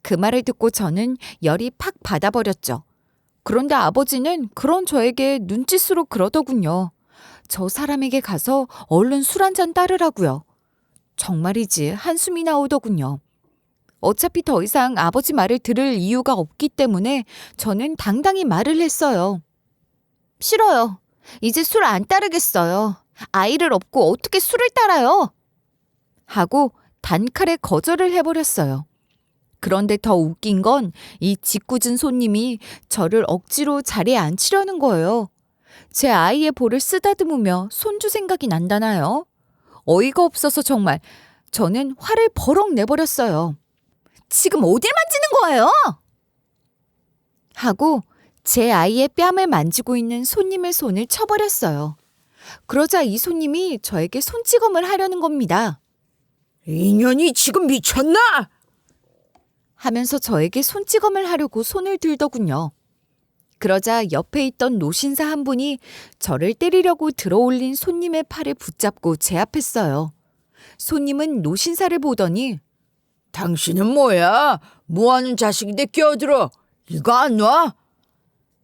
그 말을 듣고 저는 열이 팍 받아버렸죠. 그런데 아버지는 그런 저에게 눈짓으로 그러더군요. 저 사람에게 가서 얼른 술 한 잔 따르라고요. 정말이지 한숨이 나오더군요. 어차피 더 이상 아버지 말을 들을 이유가 없기 때문에 저는 당당히 말을 했어요. 싫어요. 이제 술 안 따르겠어요. 아이를 업고 어떻게 술을 따라요? 하고 단칼에 거절을 해버렸어요. 그런데 더 웃긴 건 이 짓궂은 손님이 저를 억지로 자리에 앉히려는 거예요. 제 아이의 볼을 쓰다듬으며 손주 생각이 난다나요? 어이가 없어서 정말 저는 화를 버럭 내버렸어요. 지금 어딜 만지는 거예요? 하고 제 아이의 뺨을 만지고 있는 손님의 손을 쳐버렸어요. 그러자 이 손님이 저에게 손찌검을 하려는 겁니다. 이년이 지금 미쳤나? 하면서 저에게 손찌검을 하려고 손을 들더군요. 그러자 옆에 있던 노신사 한 분이 저를 때리려고 들어올린 손님의 팔을 붙잡고 제압했어요. 손님은 노신사를 보더니 당신은 뭐야? 뭐하는 자식인데 끼어들어? 이거 안 놔?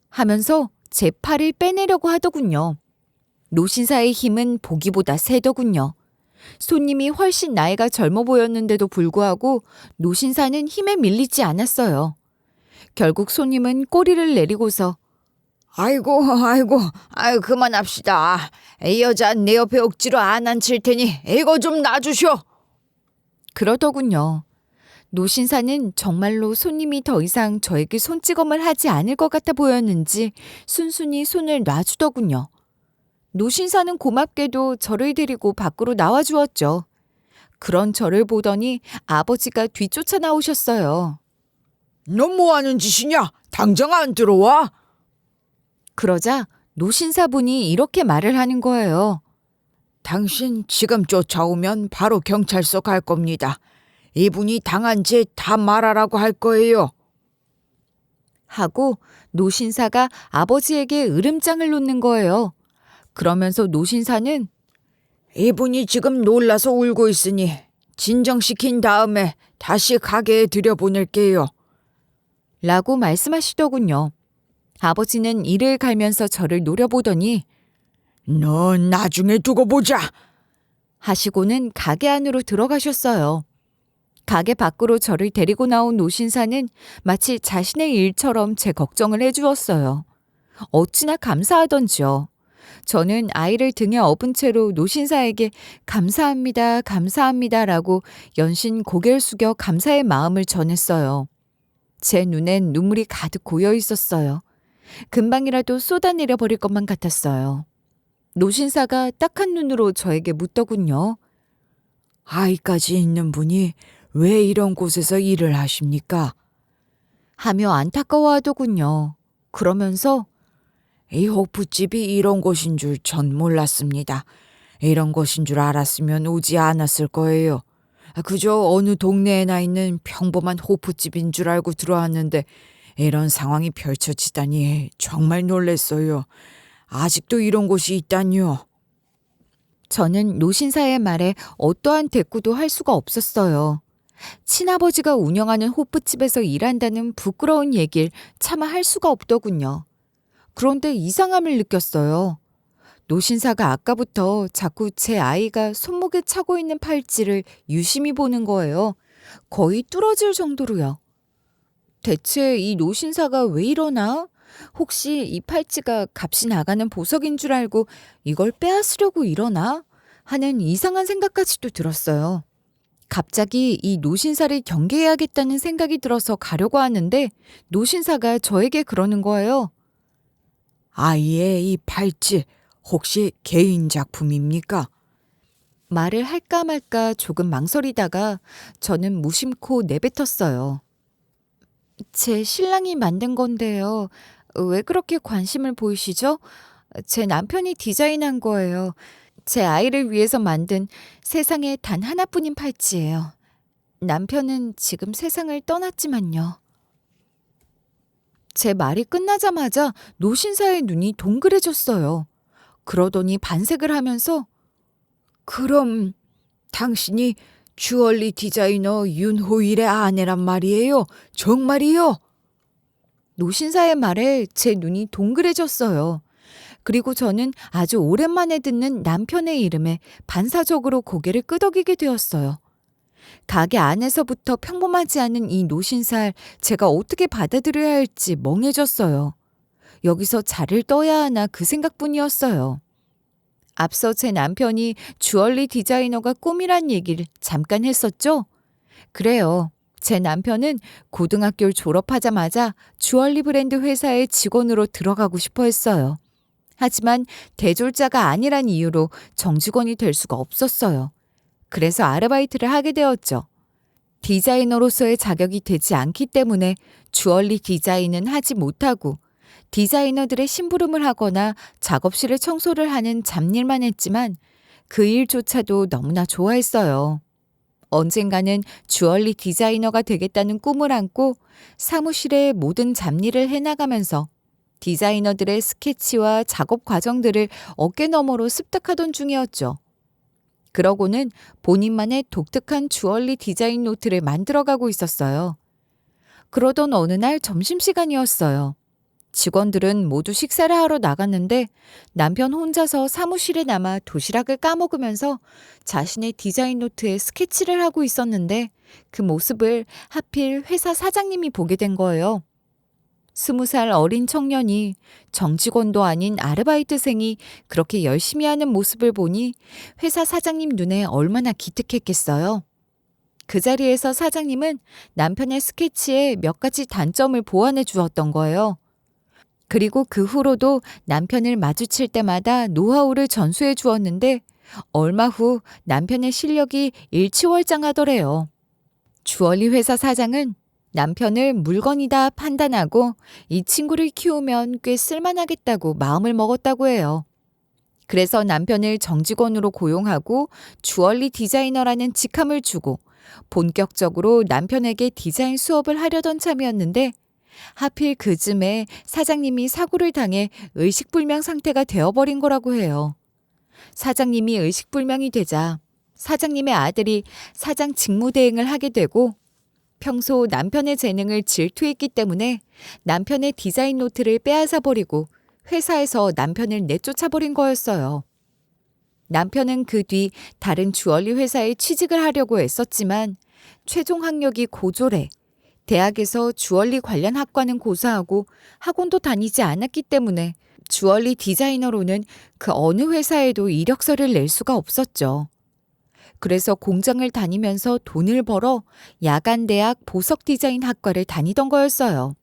하면서 제 팔을 빼내려고 하더군요. 노신사의 힘은 보기보다 세더군요. 손님이 훨씬 나이가 젊어 보였는데도 불구하고 노신사는 힘에 밀리지 않았어요. 결국 손님은 꼬리를 내리고서 아이고, 그만합시다. 이 여자 내 옆에 억지로 안 앉힐 테니 이거 좀 놔주쇼. 그러더군요. 노신사는 정말로 손님이 더 이상 저에게 손찌검을 하지 않을 것 같아 보였는지 순순히 손을 놔주더군요. 노신사는 고맙게도 저를 데리고 밖으로 나와주었죠. 그런 저를 보더니 아버지가 뒤쫓아 나오셨어요. 너 뭐하는 짓이냐? 당장 안 들어와. 그러자 노신사분이 이렇게 말을 하는 거예요. 당신 지금 쫓아오면 바로 경찰서 갈 겁니다. 이분이 당한 죄 다 말하라고 할 거예요. 하고 노신사가 아버지에게 으름장을 놓는 거예요. 그러면서 노신사는 이분이 지금 놀라서 울고 있으니 진정시킨 다음에 다시 가게에 들여보낼게요. 라고 말씀하시더군요. 아버지는 이를 갈면서 저를 노려보더니 넌 나중에 두고 보자. 하시고는 가게 안으로 들어가셨어요. 가게 밖으로 저를 데리고 나온 노신사는 마치 자신의 일처럼 제 걱정을 해주었어요. 어찌나 감사하던지요. 저는 아이를 등에 업은 채로 노신사에게 감사합니다, 감사합니다라고 연신 고개를 숙여 감사의 마음을 전했어요. 제 눈엔 눈물이 가득 고여 있었어요. 금방이라도 쏟아내려 버릴 것만 같았어요. 노신사가 딱한 눈으로 저에게 묻더군요. 아이까지 있는 분이 왜 이런 곳에서 일을 하십니까? 하며 안타까워하더군요. 그러면서 이 호프집이 이런 곳인 줄 전 몰랐습니다. 이런 곳인 줄 알았으면 오지 않았을 거예요. 그저 어느 동네에나 있는 평범한 호프집인 줄 알고 들어왔는데 이런 상황이 펼쳐지다니 정말 놀랐어요. 아직도 이런 곳이 있다니요. 저는 노신사의 말에 어떠한 대꾸도 할 수가 없었어요. 친아버지가 운영하는 호프집에서 일한다는 부끄러운 얘기를 차마 할 수가 없더군요. 그런데 이상함을 느꼈어요. 노신사가 아까부터 자꾸 제 아이가 손목에 차고 있는 팔찌를 유심히 보는 거예요. 거의 뚫어질 정도로요. 대체 이 노신사가 왜 이러나? 혹시 이 팔찌가 값이 나가는 보석인 줄 알고 이걸 빼앗으려고 이러나? 하는 이상한 생각까지도 들었어요. 갑자기 이 노신사를 경계해야겠다는 생각이 들어서 가려고 하는데 노신사가 저에게 그러는 거예요. 아이의 이 팔찌 혹시 개인 작품입니까? 말을 할까 말까 조금 망설이다가 저는 무심코 내뱉었어요. 제 신랑이 만든 건데요. 왜 그렇게 관심을 보이시죠? 제 남편이 디자인한 거예요. 제 아이를 위해서 만든 세상에 단 하나뿐인 팔찌예요. 남편은 지금 세상을 떠났지만요. 제 말이 끝나자마자 노신사의 눈이 동그래졌어요. 그러더니 반색을 하면서 그럼 당신이 주얼리 디자이너 윤호일의 아내란 말이에요? 정말이요? 노신사의 말에 제 눈이 동그래졌어요. 그리고 저는 아주 오랜만에 듣는 남편의 이름에 반사적으로 고개를 끄덕이게 되었어요. 가게 안에서부터 평범하지 않은 이 노신사를 제가 어떻게 받아들여야 할지 멍해졌어요. 여기서 잘을 떠야 하나 그 생각뿐이었어요. 앞서 제 남편이 주얼리 디자이너가 꿈이란 얘기를 잠깐 했었죠? 그래요. 제 남편은 고등학교를 졸업하자마자 주얼리 브랜드 회사의 직원으로 들어가고 싶어 했어요. 하지만 대졸자가 아니란 이유로 정직원이 될 수가 없었어요. 그래서 아르바이트를 하게 되었죠. 디자이너로서의 자격이 되지 않기 때문에 주얼리 디자인은 하지 못하고 디자이너들의 심부름을 하거나 작업실을 청소를 하는 잡일만 했지만 그 일조차도 너무나 좋아했어요. 언젠가는 주얼리 디자이너가 되겠다는 꿈을 안고 사무실의 모든 잡일을 해나가면서 디자이너들의 스케치와 작업 과정들을 어깨너머로 습득하던 중이었죠. 그러고는 본인만의 독특한 주얼리 디자인 노트를 만들어가고 있었어요. 그러던 어느 날 점심시간이었어요. 직원들은 모두 식사를 하러 나갔는데 남편 혼자서 사무실에 남아 도시락을 까먹으면서 자신의 디자인 노트에 스케치를 하고 있었는데 그 모습을 하필 회사 사장님이 보게 된 거예요. 20살 어린 청년이 정직원도 아닌 아르바이트생이 그렇게 열심히 하는 모습을 보니 회사 사장님 눈에 얼마나 기특했겠어요. 그 자리에서 사장님은 남편의 스케치에 몇 가지 단점을 보완해 주었던 거예요. 그리고 그 후로도 남편을 마주칠 때마다 노하우를 전수해 주었는데 얼마 후 남편의 실력이 일취월장하더래요. 주얼리 회사 사장은 남편을 물건이다 판단하고 이 친구를 키우면 꽤 쓸만하겠다고 마음을 먹었다고 해요. 그래서 남편을 정직원으로 고용하고 주얼리 디자이너라는 직함을 주고 본격적으로 남편에게 디자인 수업을 하려던 참이었는데 하필 그 즈음에 사장님이 사고를 당해 의식불명 상태가 되어버린 거라고 해요. 사장님이 의식불명이 되자 사장님의 아들이 사장 직무대행을 하게 되고 평소 남편의 재능을 질투했기 때문에 남편의 디자인 노트를 빼앗아 버리고 회사에서 남편을 내쫓아버린 거였어요. 남편은 그 뒤 다른 주얼리 회사에 취직을 하려고 애썼지만 최종 학력이 고졸해 대학에서 주얼리 관련 학과는 고사하고 학원도 다니지 않았기 때문에 주얼리 디자이너로는 그 어느 회사에도 이력서를 낼 수가 없었죠. 그래서 공장을 다니면서 돈을 벌어 야간대학 보석 디자인 학과를 다니던 거였어요.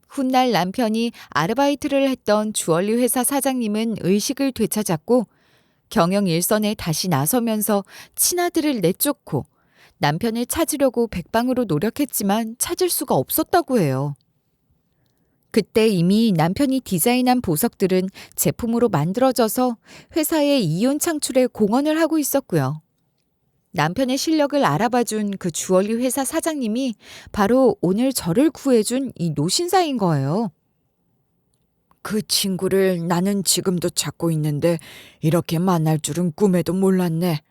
훗날 남편이 아르바이트를 했던 주얼리 회사 사장님은 의식을 되찾았고 경영 일선에 다시 나서면서 친아들을 내쫓고 남편을 찾으려고 백방으로 노력했지만 찾을 수가 없었다고 해요. 그때 이미 남편이 디자인한 보석들은 제품으로 만들어져서 회사의 이윤 창출에 공헌을 하고 있었고요. 남편의 실력을 알아봐준 그 주얼리 회사 사장님이 바로 오늘 저를 구해준 이 노신사인 거예요. 그 친구를 나는 지금도 찾고 있는데 이렇게 만날 줄은 꿈에도 몰랐네.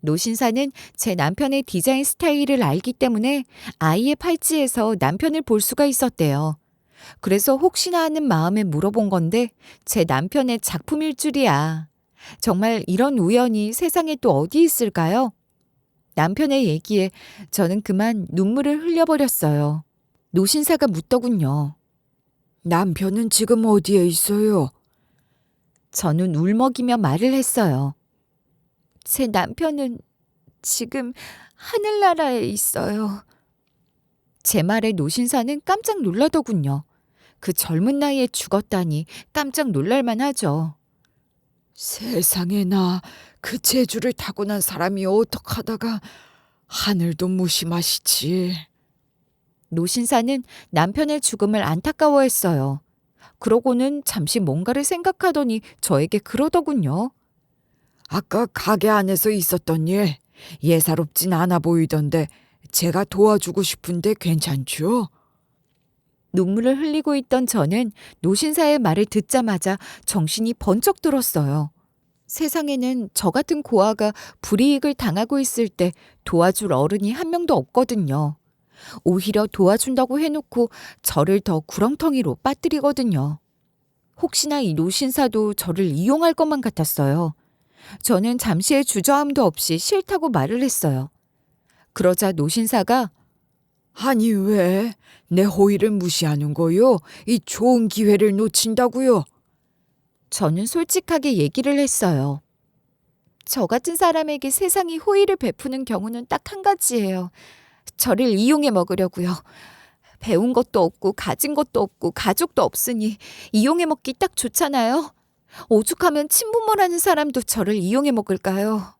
노신사는 제 남편의 디자인 스타일을 알기 때문에 아이의 팔찌에서 남편을 볼 수가 있었대요. 그래서 혹시나 하는 마음에 물어본 건데 제 남편의 작품일 줄이야. 정말 이런 우연이 세상에 또 어디 있을까요? 남편의 얘기에 저는 그만 눈물을 흘려버렸어요. 노신사가 묻더군요. 남편은 지금 어디에 있어요? 저는 울먹이며 말을 했어요. 제 남편은 지금 하늘나라에 있어요. 제 말에 노신사는 깜짝 놀라더군요. 그 젊은 나이에 죽었다니 깜짝 놀랄만 하죠. 세상에 나 그 재주를 타고난 사람이 어떡하다가 하늘도 무심하시지. 노신사는 남편의 죽음을 안타까워했어요. 그러고는 잠시 뭔가를 생각하더니 저에게 그러더군요. 아까 가게 안에서 있었던 일 예사롭진 않아 보이던데 제가 도와주고 싶은데 괜찮죠? 눈물을 흘리고 있던 저는 노신사의 말을 듣자마자 정신이 번쩍 들었어요. 세상에는 저 같은 고아가 불이익을 당하고 있을 때 도와줄 어른이 한 명도 없거든요. 오히려 도와준다고 해놓고 저를 더 구렁텅이로 빠뜨리거든요. 혹시나 이 노신사도 저를 이용할 것만 같았어요. 저는 잠시의 주저함도 없이 싫다고 말을 했어요. 그러자 노신사가 아니 왜? 내 호의를 무시하는 거요? 이 좋은 기회를 놓친다고요? 저는 솔직하게 얘기를 했어요. 저 같은 사람에게 세상이 호의를 베푸는 경우는 딱 한 가지예요. 저를 이용해 먹으려고요. 배운 것도 없고 가진 것도 없고 가족도 없으니 이용해 먹기 딱 좋잖아요. 오죽하면 친부모라는 사람도 저를 이용해 먹을까요?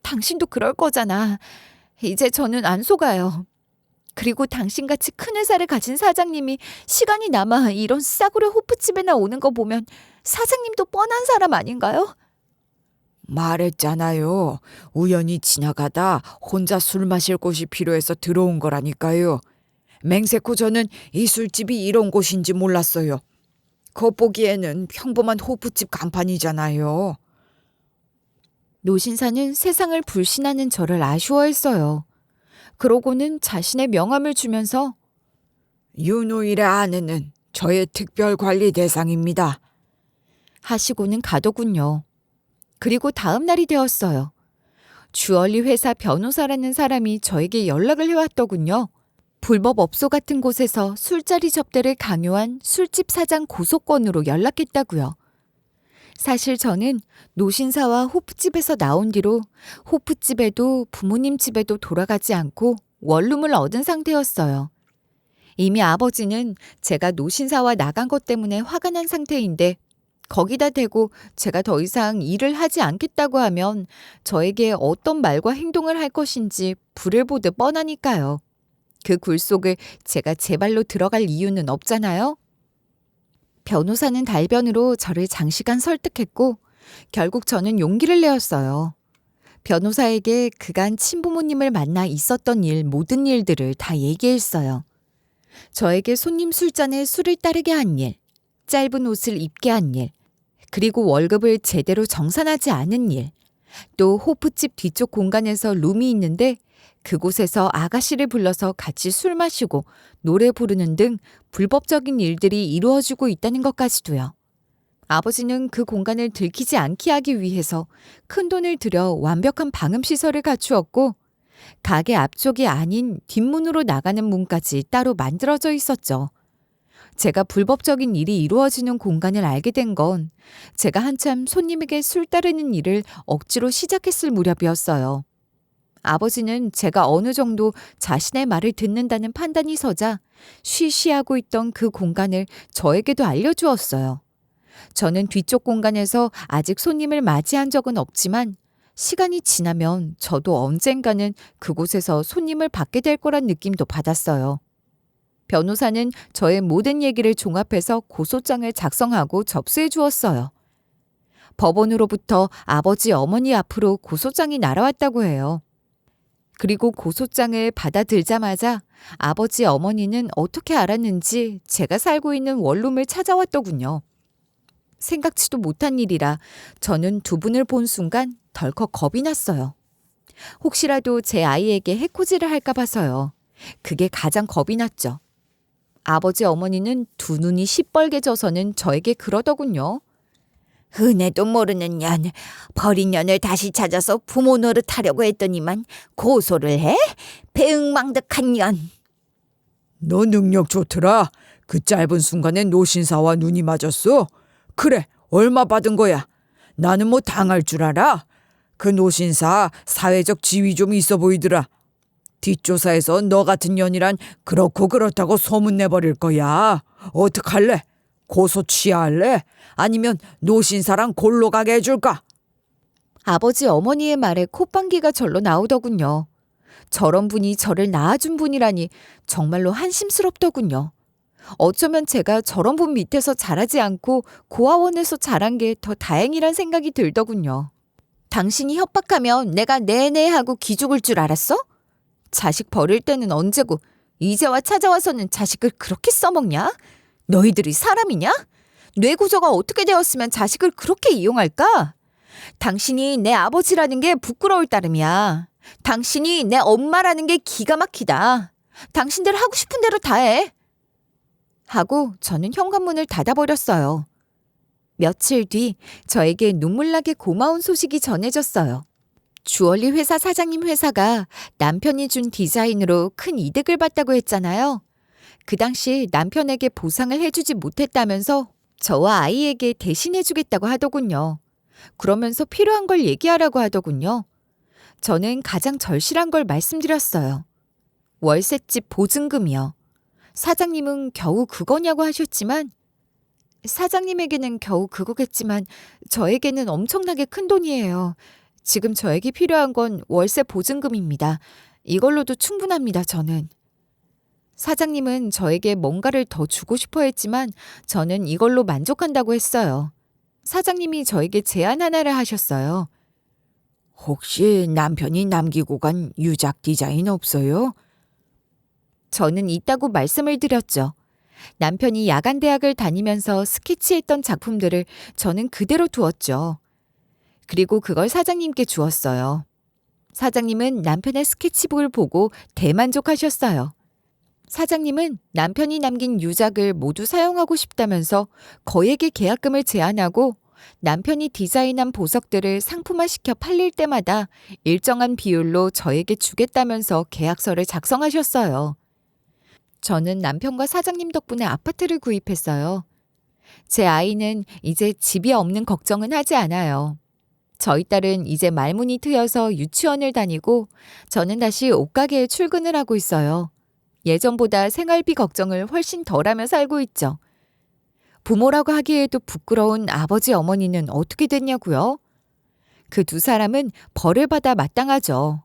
당신도 그럴 거잖아. 이제 저는 안 속아요. 그리고 당신같이 큰 회사를 가진 사장님이 시간이 남아 이런 싸구려 호프집에나 오는 거 보면 사장님도 뻔한 사람 아닌가요? 말했잖아요. 우연히 지나가다 혼자 술 마실 곳이 필요해서 들어온 거라니까요. 맹세코 저는 이 술집이 이런 곳인지 몰랐어요. 겉보기에는 평범한 호프집 간판이잖아요. 노신사는 세상을 불신하는 저를 아쉬워했어요. 그러고는 자신의 명함을 주면서 윤호일의 아내는 저의 특별관리 대상입니다. 하시고는 가더군요. 그리고 다음 날이 되었어요. 주얼리 회사 변호사라는 사람이 저에게 연락을 해왔더군요. 불법 업소 같은 곳에서 술자리 접대를 강요한 술집 사장 고소건으로 연락했다고요. 사실 저는 노신사와 호프집에서 나온 뒤로 호프집에도 부모님 집에도 돌아가지 않고 원룸을 얻은 상태였어요. 이미 아버지는 제가 노신사와 나간 것 때문에 화가 난 상태인데 거기다 대고 제가 더 이상 일을 하지 않겠다고 하면 저에게 어떤 말과 행동을 할 것인지 불을 보듯 뻔하니까요. 그 굴 속을 제가 제 발로 들어갈 이유는 없잖아요. 변호사는 달변으로 저를 장시간 설득했고 결국 저는 용기를 내었어요. 변호사에게 그간 친부모님을 만나 있었던 일, 모든 일들을 다 얘기했어요. 저에게 손님 술잔에 술을 따르게 한 일, 짧은 옷을 입게 한 일, 그리고 월급을 제대로 정산하지 않은 일, 또 호프집 뒤쪽 공간에서 룸이 있는데 그곳에서 아가씨를 불러서 같이 술 마시고 노래 부르는 등 불법적인 일들이 이루어지고 있다는 것까지도요. 아버지는 그 공간을 들키지 않게 하기 위해서 큰돈을 들여 완벽한 방음시설을 갖추었고 가게 앞쪽이 아닌 뒷문으로 나가는 문까지 따로 만들어져 있었죠. 제가 불법적인 일이 이루어지는 공간을 알게 된 건 제가 한참 손님에게 술 따르는 일을 억지로 시작했을 무렵이었어요. 아버지는 제가 어느 정도 자신의 말을 듣는다는 판단이 서자 쉬쉬하고 있던 그 공간을 저에게도 알려주었어요. 저는 뒤쪽 공간에서 아직 손님을 맞이한 적은 없지만 시간이 지나면 저도 언젠가는 그곳에서 손님을 받게 될 거란 느낌도 받았어요. 변호사는 저의 모든 얘기를 종합해서 고소장을 작성하고 접수해 주었어요. 법원으로부터 아버지 어머니 앞으로 고소장이 날아왔다고 해요. 그리고 고소장을 받아들자마자 아버지 어머니는 어떻게 알았는지 제가 살고 있는 원룸을 찾아왔더군요. 생각지도 못한 일이라 저는 두 분을 본 순간 덜컥 겁이 났어요. 혹시라도 제 아이에게 해코지를 할까 봐서요. 그게 가장 겁이 났죠. 아버지 어머니는 두 눈이 시뻘게 져서는 저에게 그러더군요. 은혜도 모르는 년, 버린 년을 다시 찾아서 부모 노릇하려고 했더니만 고소를 해? 배응망덕한 년. 너 능력 좋더라. 그 짧은 순간에 노신사와 눈이 맞았어. 그래, 얼마 받은 거야? 나는 뭐 당할 줄 알아? 그 노신사 사회적 지위 좀 있어 보이더라. 뒷조사에서 너 같은 년이란 그렇고 그렇다고 소문내버릴 거야. 어떡할래? 고소 취하할래? 아니면 노신사랑 골로 가게 해줄까? 아버지 어머니의 말에 콧방귀가 절로 나오더군요. 저런 분이 저를 낳아준 분이라니 정말로 한심스럽더군요. 어쩌면 제가 저런 분 밑에서 자라지 않고 고아원에서 자란 게 더 다행이란 생각이 들더군요. 당신이 협박하면 내가 네네 하고 기죽을 줄 알았어? 자식 버릴 때는 언제고 이제와 찾아와서는 자식을 그렇게 써먹냐? 너희들이 사람이냐? 뇌구조가 어떻게 되었으면 자식을 그렇게 이용할까? 당신이 내 아버지라는 게 부끄러울 따름이야. 당신이 내 엄마라는 게 기가 막히다. 당신들 하고 싶은 대로 다 해. 하고 저는 현관문을 닫아버렸어요. 며칠 뒤 저에게 눈물나게 고마운 소식이 전해졌어요. 주얼리 회사 사장님 회사가 남편이 준 디자인으로 큰 이득을 봤다고 했잖아요. 그 당시 남편에게 보상을 해주지 못했다면서 저와 아이에게 대신해주겠다고 하더군요. 그러면서 필요한 걸 얘기하라고 하더군요. 저는 가장 절실한 걸 말씀드렸어요. 월세집 보증금이요. 사장님은 겨우 그거냐고 하셨지만 사장님에게는 겨우 그거겠지만 저에게는 엄청나게 큰 돈이에요. 지금 저에게 필요한 건 월세 보증금입니다. 이걸로도 충분합니다, 저는. 사장님은 저에게 뭔가를 더 주고 싶어 했지만 저는 이걸로 만족한다고 했어요. 사장님이 저에게 제안 하나를 하셨어요. 혹시 남편이 남기고 간 유작 디자인 없어요? 저는 있다고 말씀을 드렸죠. 남편이 야간대학을 다니면서 스케치했던 작품들을 저는 그대로 두었죠. 그리고 그걸 사장님께 주었어요. 사장님은 남편의 스케치북을 보고 대만족하셨어요. 사장님은 남편이 남긴 유작을 모두 사용하고 싶다면서 거액의 계약금을 제안하고 남편이 디자인한 보석들을 상품화시켜 팔릴 때마다 일정한 비율로 저에게 주겠다면서 계약서를 작성하셨어요. 저는 남편과 사장님 덕분에 아파트를 구입했어요. 제 아이는 이제 집이 없는 걱정은 하지 않아요. 저희 딸은 이제 말문이 트여서 유치원을 다니고 저는 다시 옷가게에 출근을 하고 있어요. 예전보다 생활비 걱정을 훨씬 덜하며 살고 있죠. 부모라고 하기에도 부끄러운 아버지 어머니는 어떻게 됐냐고요? 그 두 사람은 벌을 받아 마땅하죠.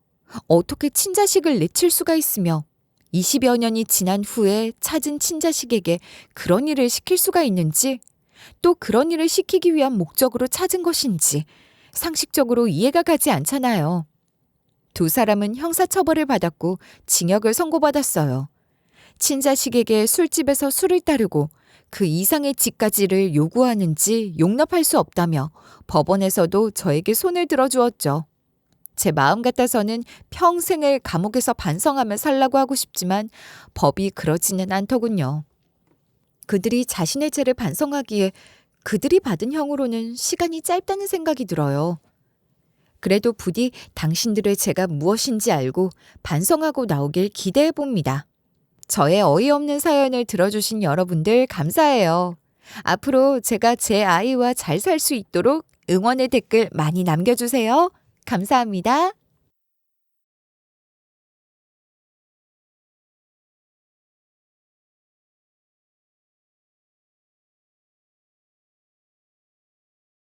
어떻게 친자식을 내칠 수가 있으며 20여 년이 지난 후에 찾은 친자식에게 그런 일을 시킬 수가 있는지, 또 그런 일을 시키기 위한 목적으로 찾은 것인지 상식적으로 이해가 가지 않잖아요. 두 사람은 형사처벌을 받았고 징역을 선고받았어요. 친자식에게 술집에서 술을 따르고 그 이상의 집까지를 요구하는지 용납할 수 없다며 법원에서도 저에게 손을 들어주었죠. 제 마음 같아서는 평생을 감옥에서 반성하며 살라고 하고 싶지만 법이 그러지는 않더군요. 그들이 자신의 죄를 반성하기에 그들이 받은 형으로는 시간이 짧다는 생각이 들어요. 그래도 부디 당신들의 죄가 무엇인지 알고 반성하고 나오길 기대해 봅니다. 저의 어이없는 사연을 들어주신 여러분들 감사해요. 앞으로 제가 제 아이와 잘 살 수 있도록 응원의 댓글 많이 남겨주세요. 감사합니다.